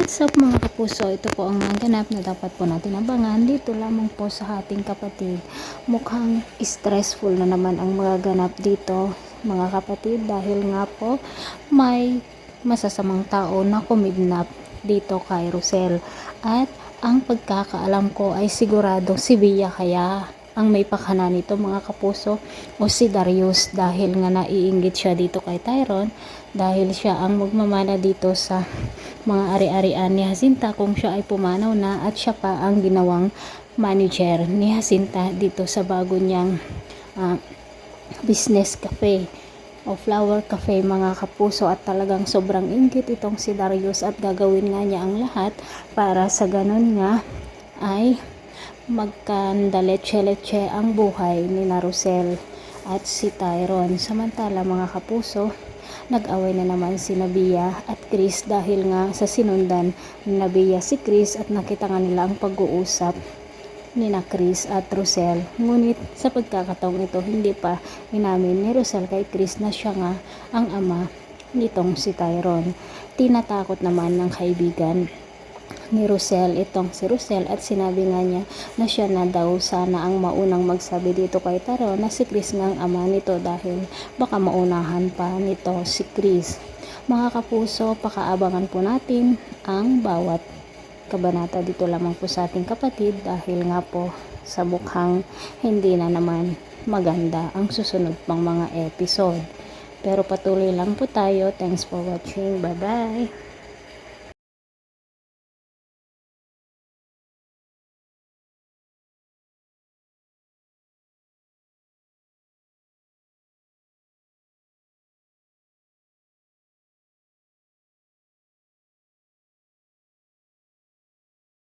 What's up mga kapuso, ito po ang mga ganap na dapat po natin abangan dito lamang po sa ating kapatid. Mukhang stressful na naman ang mga ganap dito mga kapatid dahil nga po may masasamang tao na kumidnap dito kay Rosel. At ang pagkakaalam ko ay sigurado si Bia kaya ang may pakana nito mga kapuso o si Darius dahil nga naiinggit siya dito kay Tyron dahil siya ang magmamana dito sa mga ari-arian ni Jacinta kung siya ay pumanaw na at siya pa ang ginawang manager ni Jacinta dito sa bago niyang business cafe o flower cafe mga kapuso at talagang sobrang inggit itong si Darius at gagawin nga niya ang lahat para sa ganun nga ay magkandaletse-letse ang buhay ni Rosel at si Tyron. Samantala mga kapuso, nag-away na naman si Bia at Chris dahil nga sa sinundan ni Bia si Chris at nakita nga nila ang pag-uusap ni Chris at Rosel. Ngunit sa pagkakataong ito, hindi pa inamin ni Rosel kay Chris na siya nga ang ama nitong si Tyron. Tinatakot naman ng kaibigan ni Rosel itong si Rosel at sinabi nga niya na siya na daw sana ang maunang magsabi dito kay Tyron na si Chris nga ang ama nito dahil baka maunahan pa nito si Chris. Mga kapuso, pakaabangan po natin ang bawat kabanata dito lamang po sa ating kapatid dahil nga po sa mukhang hindi na naman maganda ang susunod pang mga episode. Pero patuloy lang po tayo. Thanks for watching. Bye bye.